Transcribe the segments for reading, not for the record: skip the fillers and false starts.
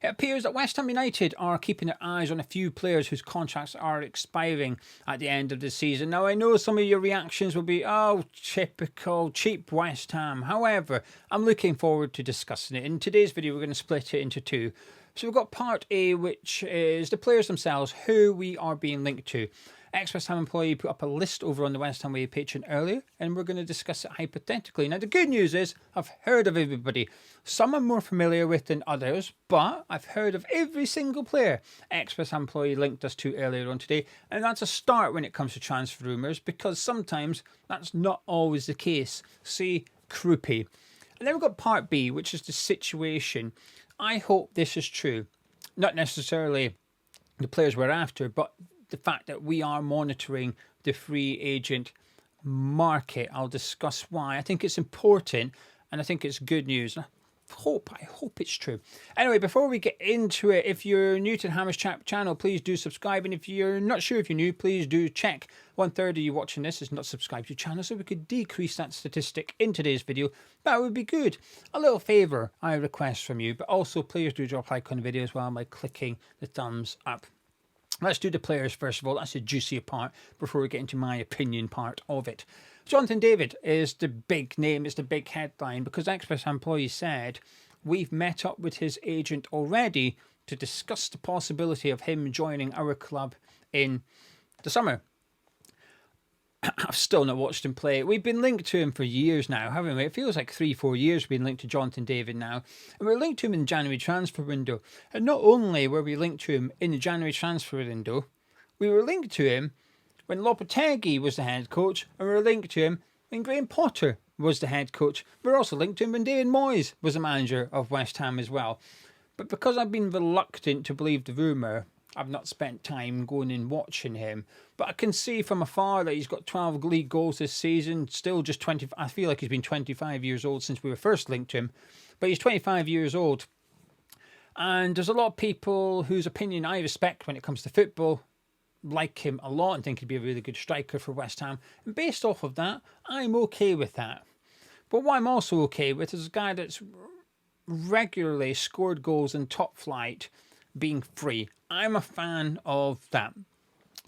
It appears that West Ham United are keeping their eyes on a few players whose contracts are expiring at the end of the season. Now, I know some of your reactions will be, oh, typical, cheap West Ham. However, I'm looking forward to discussing it. In today's video, we're going to split it into two. So we've got part A, which is the players themselves, who we are being linked to. ExWHUEmployee put up a list over on the West Ham Way Patreon earlier, and we're going to discuss it hypothetically. Now, the good news is I've heard of everybody. Some I'm more familiar with than others, but I've heard of every single player ExWHUEmployee linked us to earlier on today, and that's a start when it comes to transfer rumours, because sometimes that's not always the case. See Krupi. And then we've got part B, which is the situation. I hope this is true. Not necessarily the players we're after, but the fact that we are monitoring the free agent market. I'll discuss why. I think it's important, and I think it's good news. I hope it's true. Anyway, before we get into it, if you're new to the Hammers Chat channel, please do subscribe. And if you're not sure if you're new, please do check. 1/3 of you watching this is not subscribed to the channel, so we could decrease that statistic in today's video. That would be good. A little favour I request from you, but also please do drop a like on the video as well by clicking the thumbs up. Let's do the players first of all. That's the juicier part before we get into my opinion part of it. Jonathan David is the big name, it's the big headline, because ExWHUEmployee said we've met up with his agent already to discuss the possibility of him joining our club in the summer. I've still not watched him play. We've been linked to him for years now, haven't we? It feels like 3-4 years we've been linked to Jonathan David now. And we're linked to him in the January transfer window. And not only were we linked to him in the January transfer window, we were linked to him when Lopetegui was the head coach, and we were linked to him when Graham Potter was the head coach. We're also linked to him when David Moyes was the manager of West Ham as well. But because I've been reluctant to believe the rumour, I've not spent time going and watching him. But I can see from afar that he's got 12 league goals this season. Still just 20. I feel like he's been 25 years old since we were first linked to him. But he's 25 years old. And there's a lot of people whose opinion I respect when it comes to football like him a lot and think he'd be a really good striker for West Ham. And based off of that, I'm okay with that. But what I'm also okay with is a guy that's regularly scored goals in top flight being free. I'm a fan of that.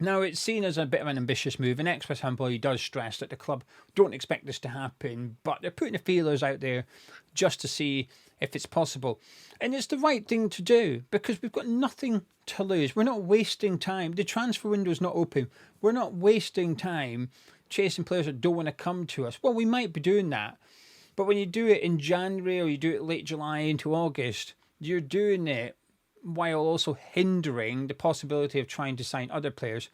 Now, it's seen as a bit of an ambitious move, and ExWHUEmployee does stress that the club don't expect this to happen, but they're putting the feelers out there just to see if it's possible. And it's the right thing to do, because we've got nothing to lose. We're not wasting time. The transfer window is not open. We're not wasting time chasing players that don't want to come to us. Well, we might be doing that, but when you do it in January or you do it late July into August, you're doing it while also hindering the possibility of trying to sign other players.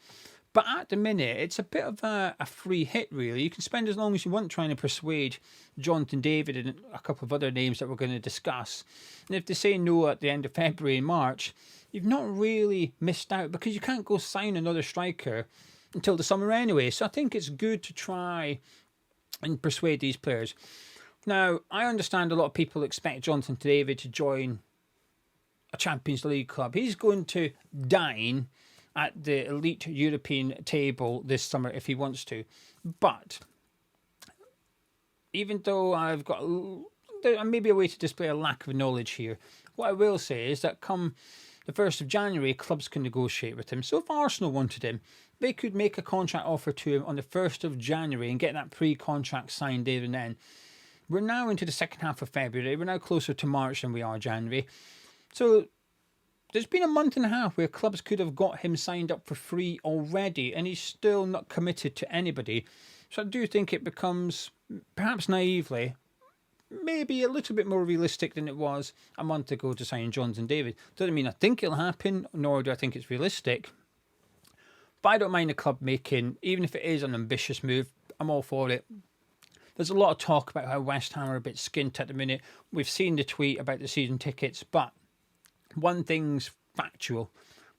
But at the minute, it's a bit of a free hit, really. You can spend as long as you want trying to persuade Jonathan David and a couple of other names that we're going to discuss. And if they say no at the end of February and March, you've not really missed out, because you can't go sign another striker until the summer anyway. So I think it's good to try and persuade these players. Now, I understand a lot of people expect Jonathan David to join a Champions League club. He's going to dine at the elite European table this summer if he wants to. But even though I've got maybe a way to display a lack of knowledge here, what I will say is that come the 1st of January, clubs can negotiate with him. So if Arsenal wanted him, they could make a contract offer to him on the 1st of January and get that pre-contract signed there and then. We're now into the second half of February. We're now closer to March than we are January. So there's been a month and a half where clubs could have got him signed up for free already, and he's still not committed to anybody. So I do think it becomes, perhaps naively, maybe a little bit more realistic than it was a month ago to sign Jonathan David. Doesn't mean I think it'll happen, nor do I think it's realistic. But I don't mind the club making, even if it is an ambitious move, I'm all for it. There's a lot of talk about how West Ham are a bit skint at the minute. We've seen the tweet about the season tickets, but one thing's factual.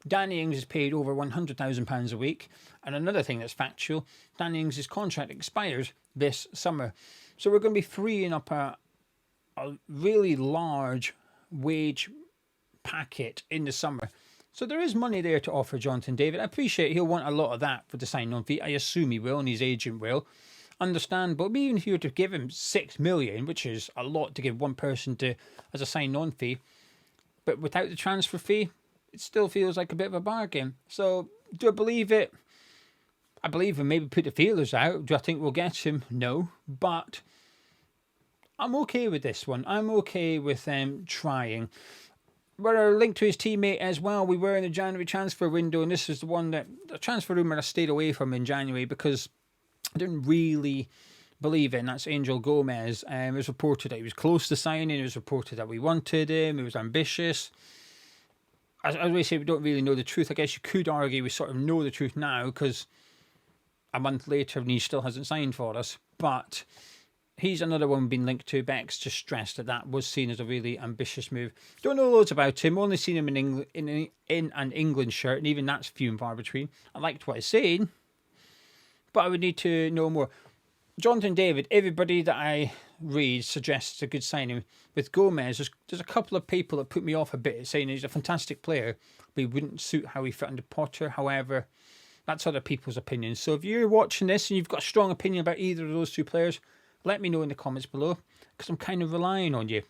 Danny Ings is paid over £100,000 a week. And another thing that's factual, Danny Ings' contract expires this summer. So we're going to be freeing up a really large wage packet in the summer. So there is money there to offer Jonathan David. I appreciate he'll want a lot of that for the sign-on fee. I assume he will, and his agent will. Understand, but even if you were to give him 6 million, which is a lot to give one person to as a sign-on fee, but without the transfer fee, it still feels like a bit of a bargain. So do I believe it? I believe him. Maybe put the feelers out. Do I think we'll get him? No. But I'm okay with this one. I'm okay with them trying. We're linked to his teammate as well. We were in the January transfer window, and this is the one that the transfer rumour I stayed away from in January because I didn't really believe in. That's Angel Gomes. It was reported that he was close to signing. It was reported that we wanted him. He was ambitious. As we say, we don't really know the truth. I guess you could argue we sort of know the truth now because a month later and he still hasn't signed for us. But he's another one being linked to. Beck's just stressed that was seen as a really ambitious move. Don't know loads about him. Only seen him in an England shirt, and even that's few and far between. I liked what he's saying, but I would need to know more. Jonathan David, everybody that I read suggests a good signing. With Gomez, there's a couple of people that put me off a bit, saying he's a fantastic player, but he wouldn't suit how he fit under Potter. However, that's other people's opinions. So if you're watching this and you've got a strong opinion about either of those two players, let me know in the comments below, because I'm kind of relying on you.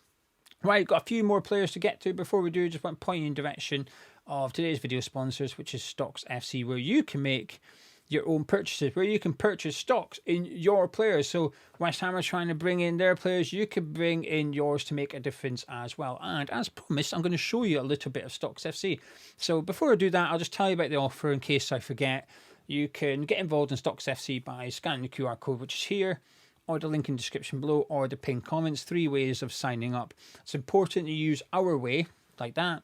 Right, got a few more players to get to. Before we do, just want to point you in direction of today's video sponsors, which is Stocks FC, where you can make your own purchases, where you can purchase stocks in your players. So West Ham are trying to bring in their players. You could bring in yours to make a difference as well. And as promised, I'm going to show you a little bit of Stocks FC. So before I do that, I'll just tell you about the offer in case I forget. You can get involved in Stocks FC by scanning the QR code, which is here, or the link in the description below, or the pinned comments. 3 ways of signing up. It's important to use our way, like that,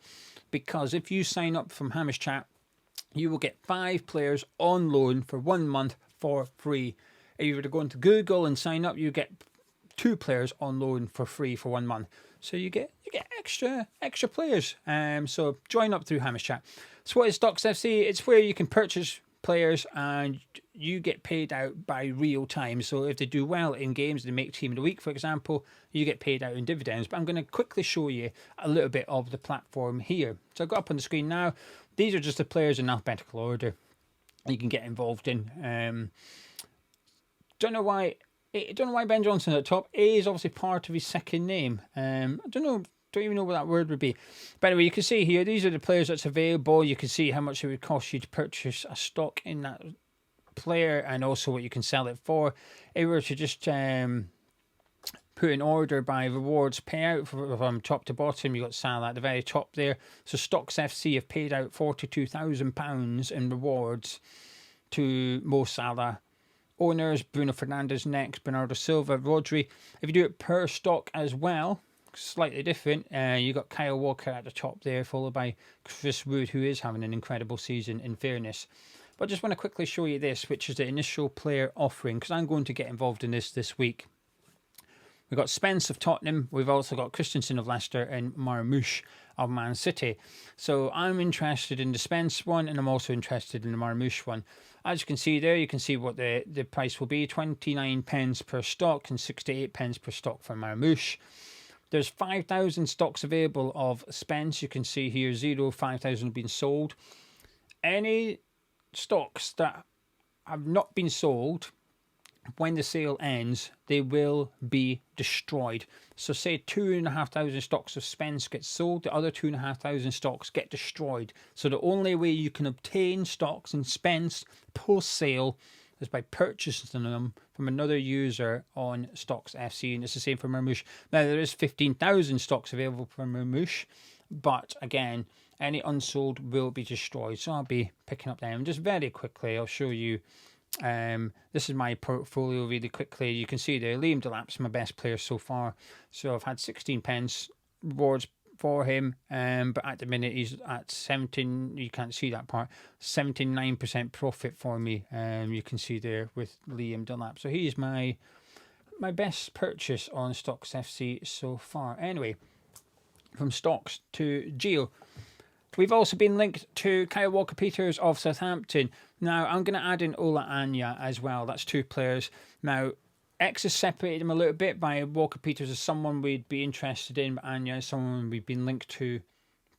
because if you sign up from Hamish Chat, you will get 5 players on loan for 1 month for free. If you were to go into Google and sign up, you get 2 players on loan for free for 1 month. So you get extra players. So join up through Hamish Chat. So what is Stocks FC? It's where you can purchase players and you get paid out by real time. So if they do well in games, they make team of the week, for example, you get paid out in dividends. But I'm going to quickly show you a little bit of the platform here. So I've got up on the screen now. These are just the players in alphabetical order you can get involved in. Don't know why Ben Johnson at the top. A is obviously part of his second name. Don't even know what that word would be. But anyway, you can see here, these are the players that's available. You can see how much it would cost you to purchase a stock in that player and also what you can sell it for. If we were to just put an order by rewards payout from top to bottom, you got Salah at the very top there. So Stocks FC have paid out £42,000 in rewards to Mo Salah. Owners, Bruno Fernandes next, Bernardo Silva, Rodri. If you do it per stock as well, slightly different. You got Kyle Walker at the top there, followed by Chris Wood, who is having an incredible season in fairness. But I just want to quickly show you this, which is the initial player offering, because I'm going to get involved in this week. We've got Spence of Tottenham. We've also got Christensen of Leicester and Marmoush of Man City. So I'm interested in the Spence one, and I'm also interested in the Marmoush one. As you can see there, you can see what the price will be. 29 pence per stock and 68 pence per stock for Marmoush. There's 5,000 stocks available of Spence. You can see here 5,000 been sold. Any stocks that have not been sold, when the sale ends, they will be destroyed. So say 2,500 stocks of Spence get sold, the other 2,500 stocks get destroyed. So the only way you can obtain stocks in Spence post-sale is by purchasing them from another user on Stocks FC, and it's the same for Marmoush. Now there is 15,000 stocks available for Marmoush, but again, any unsold will be destroyed. So I'll be picking up them. Just very quickly, I'll show you. This is my portfolio really quickly. You can see there, Liam Delap's my best player so far. So I've had 16 pence rewards for him, but at the minute he's at 17. You can't see that part. 79% profit for me. You can see there with Liam Delap. So he's my best purchase on Stocks FC so far. Anyway, from stocks to Gio. We've also been linked to Kyle Walker-Peters of Southampton. Now, I'm going to add in Ola Aina as well. That's 2 players. Now, X has separated him a little bit by Walker-Peters as someone we'd be interested in, but Aina is someone we've been linked to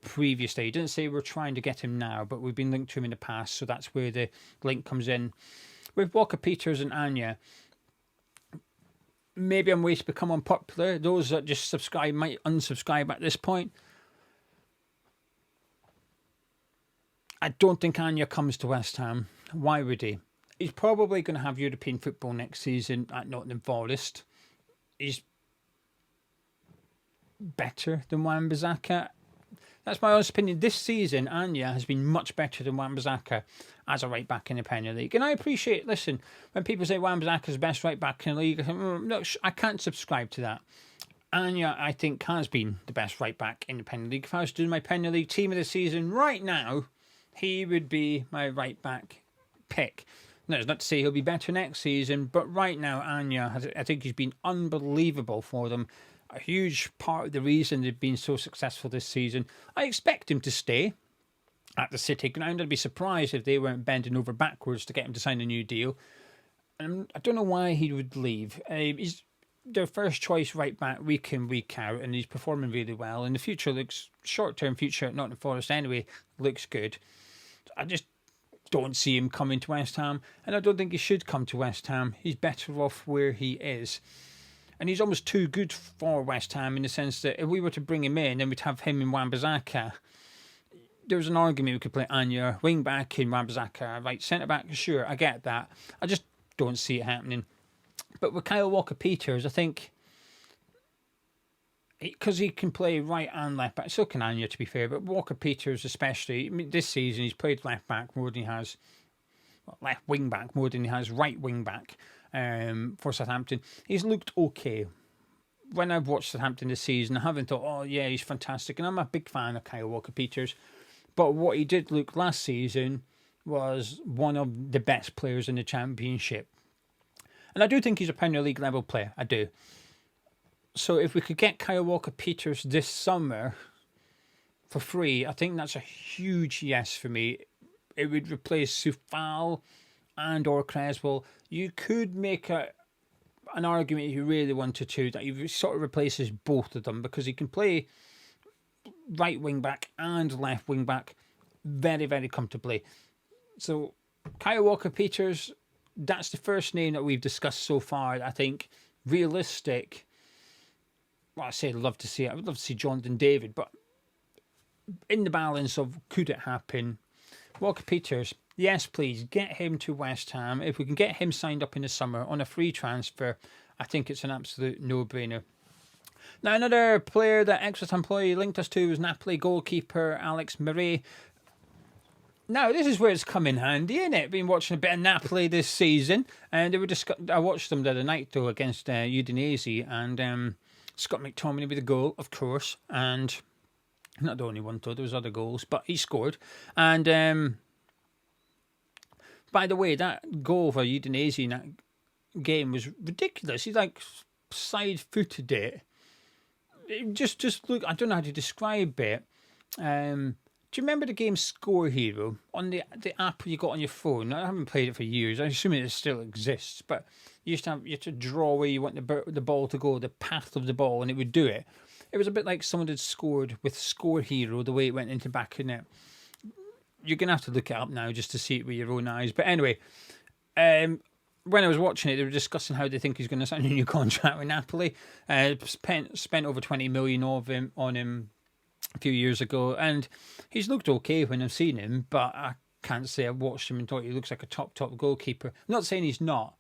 previously. He didn't say we're trying to get him now, but we've been linked to him in the past, so that's where the link comes in. With Walker-Peters and Aina, maybe I'm waiting to become unpopular. Those that just subscribe might unsubscribe at this point. I don't think Anya comes to West Ham. Why would he? He's probably going to have European football next season at Nottingham Forest. He's better than Wan-Bissaka. That's my honest opinion. This season, Anya has been much better than Wan-Bissaka as a right back in the Premier League. And I appreciate, listen, when people say Wan-Bissaka is the best right back in the league, I think, no, I can't subscribe to that. Anya, I think, has been the best right back in the Premier League. If I was doing my Premier League team of the season right now, he would be my right back pick. No, it's not to say he'll be better next season, but right now, Anya, I think he's been unbelievable for them. A huge part of the reason they've been so successful this season. I expect him to stay at the City ground. I'd be surprised if they weren't bending over backwards to get him to sign a new deal. And I don't know why he would leave. He's their first choice right back week in, week out, and he's performing really well. And the future looks, short-term future at Nottingham Forest anyway, looks good. I just don't see him coming to West Ham, and I don't think he should come to West Ham. He's better off where he is. And he's almost too good for West Ham in the sense that if we were to bring him in, then we'd have him in Wan-Bissaka. There's an argument we could play Anya, wing back in Wan-Bissaka, right, centre back, sure, I get that. I just don't see it happening. But with Kyle Walker-Peters, I think, because he can play right and left back, so can Anya to be fair, but Walker-Peters especially, I mean, this season he's played left back more than he has, left wing back more than he has right wing back. For Southampton, he's looked okay. When I've watched Southampton this season, I haven't thought, oh yeah, he's fantastic, and I'm a big fan of Kyle Walker-Peters. But what he did look last season was one of the best players in the Championship, and I do think he's a Premier League level player. I do. So if we could get Kyle Walker-Peters this summer for free, I think that's a huge yes for me. It would replace Soufal and or Creswell. You could make an argument if you really wanted to that he sort of replaces both of them, because he can play right wing back and left wing back very, very comfortably. So Kyle Walker-Peters, that's the first name that we've discussed so far. I think realistic. Well, I say I'd love to see it. I would love to see Jonathan David, but in the balance of could it happen, Walker-Peters, yes, please, get him to West Ham. If we can get him signed up in the summer on a free transfer, I think it's an absolute no-brainer. Now, another player that ExWHUEmployee linked us to was Napoli goalkeeper Alex Meret. Now, this is where it's come in handy, isn't it? Been watching a bit of Napoli this season, and they were I watched them the other night, though, against Udinese, and Scott McTominay with a goal, of course, and not the only one, though. There was other goals, but he scored. And by the way, that goal for Udinese in that game was ridiculous. He side-footed it. Just look. I don't know how to describe it. Do you remember the game Score Hero on the app you got on your phone? I haven't played it for years. I assume it still exists, but you had to draw where you want the ball to go, the path of the ball, and it would do it. It was a bit like someone had scored with Score Hero, the way it went into back of net. You're going to have to look it up now just to see it with your own eyes. But anyway, when I was watching it, they were discussing how they think he's going to sign a new contract with Napoli. Spent over 20 million on him a few years ago, and he's looked okay when I've seen him, but I can't say I've watched him and thought he looks like a top goalkeeper. I'm not saying he's not.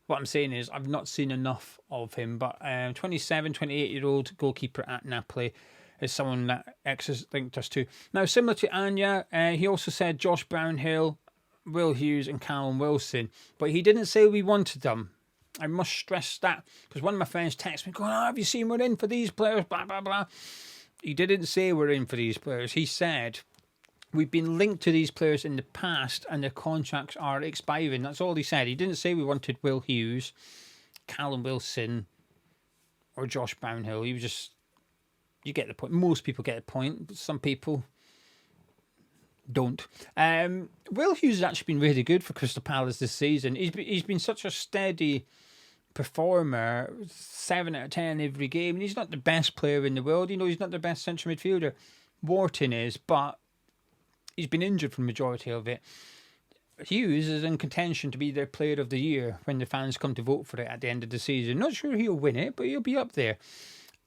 What I'm saying is I've not seen enough of him, but 27, 28-year-old goalkeeper at Napoli is someone that X has linked us to. Now, similar to Anya, he also said Josh Brownhill, Will Hughes and Callum Wilson, but he didn't say we wanted them. I must stress that, because one of my friends texted me going, have you seen we're in for these players, blah, blah, blah. He didn't say we're in for these players. He said we've been linked to these players in the past and their contracts are expiring. That's all he said. He didn't say we wanted Will Hughes, Callum Wilson, or Josh Brownhill. He was just, you get the point. Most people get the point, but some people don't. Will Hughes has actually been really good for Crystal Palace this season. He's been such a steady performer, 7 out of 10 every game, and he's not the best player in the world. He's not the best central midfielder. Wharton is, but he's been injured for the majority of it. Hughes is in contention to be their player of the year when the fans come to vote for it at the end of the season. Not sure he'll win it, but he'll be up there.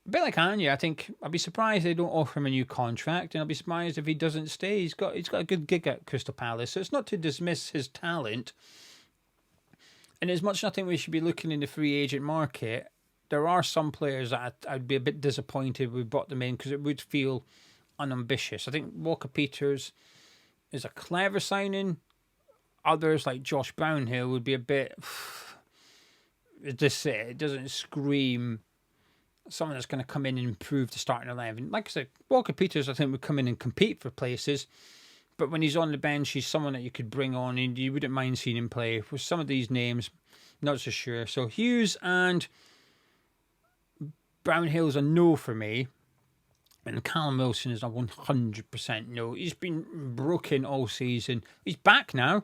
a bit like Anya, I think I'd be surprised they don't offer him a new contract, and I'll be surprised if he doesn't stay. He's got a good gig at Crystal Palace, so it's not to dismiss his talent. And as much as I think we should be looking in the free agent market, there are some players that I'd be a bit disappointed we brought them in because it would feel unambitious. I think Walker-Peters is a clever signing. Others like Josh Brownhill would be a bit. Just say it doesn't scream someone that's going to come in and improve the starting 11. Like I said, Walker-Peters I think would come in and compete for places, but when he's on the bench, he's someone that you could bring on and you wouldn't mind seeing him play. With some of these names, not so sure. So Hughes and Brownhill's a no for me. And Callum Wilson is a 100% no. He's been broken all season. He's back now.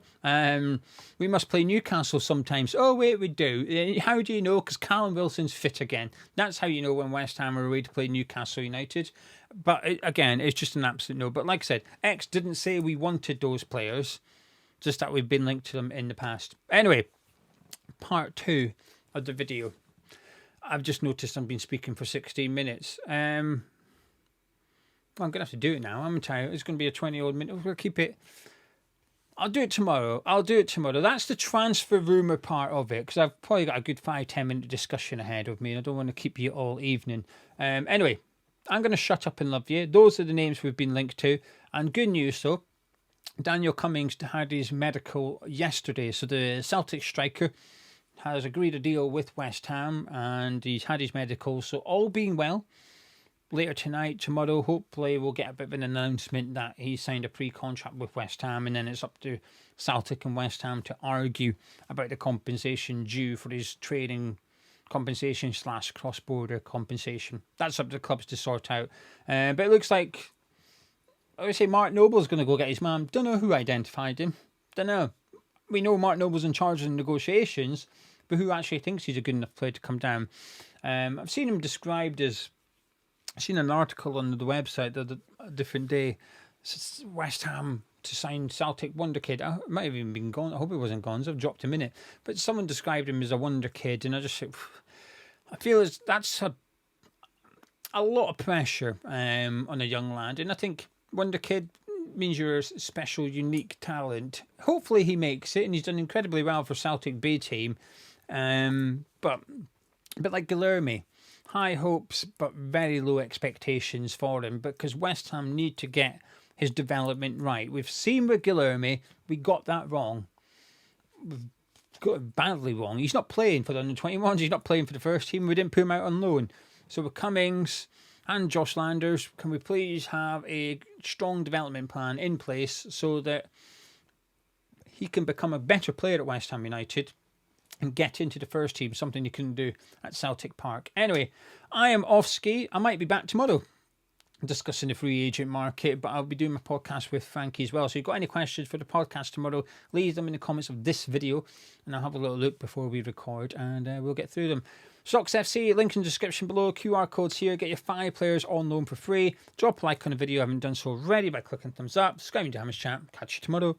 We must play Newcastle sometimes. Oh, wait, we do. How do you know? Because Callum Wilson's fit again. That's how you know when West Ham are away to play Newcastle United. But again, it's just an absolute no. But like I said, X didn't say we wanted those players, just that we've been linked to them in the past. Anyway, part 2 of the video. I've just noticed I've been speaking for 16 minutes. I'm going to have to do it now. I'm tired. It's going to be a 20-odd minute. We'll keep it. I'll do it tomorrow. That's the transfer rumour part of it, because I've probably got a good 5-10 minute discussion ahead of me, and I don't want to keep you all evening. Anyway, I'm going to shut up and love you. Those are the names we've been linked to. And good news, though. Daniel Cummings had his medical yesterday. So the Celtic striker has agreed a deal with West Ham, and he's had his medical. So all being well, later tonight, tomorrow, hopefully we'll get a bit of an announcement that he signed a pre-contract with West Ham, and then it's up to Celtic and West Ham to argue about the compensation due for his trading compensation / cross-border compensation. That's up to the clubs to sort out. But it looks like, I would say Mark Noble's going to go get his man. Don't know who identified him. Don't know. We know Mark Noble's in charge of the negotiations, but who actually thinks he's a good enough player to come down? I've seen him described as, I've seen an article on the website a different day. West Ham to sign Celtic wonder kid. It might have even been gone. I hope it wasn't gone. So I've dropped him in it. But someone described him as a wonder kid, and I feel that's a lot of pressure on a young lad. And I think wonder kid means you're a special, unique talent. Hopefully he makes it, and he's done incredibly well for Celtic B team. But a bit like Guilherme. High hopes, but very low expectations for him, because West Ham need to get his development right. We've seen with Guilherme, we got that wrong. We've got it badly wrong. He's not playing for the under-21s. He's not playing for the first team. We didn't put him out on loan. So with Cummings and Josh Landers, can we please have a strong development plan in place so that he can become a better player at West Ham United and get into the first team, something you couldn't do at Celtic Park. Anyway, I am off ski. I might be back tomorrow discussing the free agent market, but I'll be doing my podcast with Frankie as well. So if you've got any questions for the podcast tomorrow, leave them in the comments of this video, and I'll have a little look before we record, and we'll get through them. Socks FC, link in the description below, QR codes here, get your 5 players on loan for free. Drop a like on the video if you haven't done so already by clicking thumbs up, subscribing to Hammers Chat. Catch you tomorrow.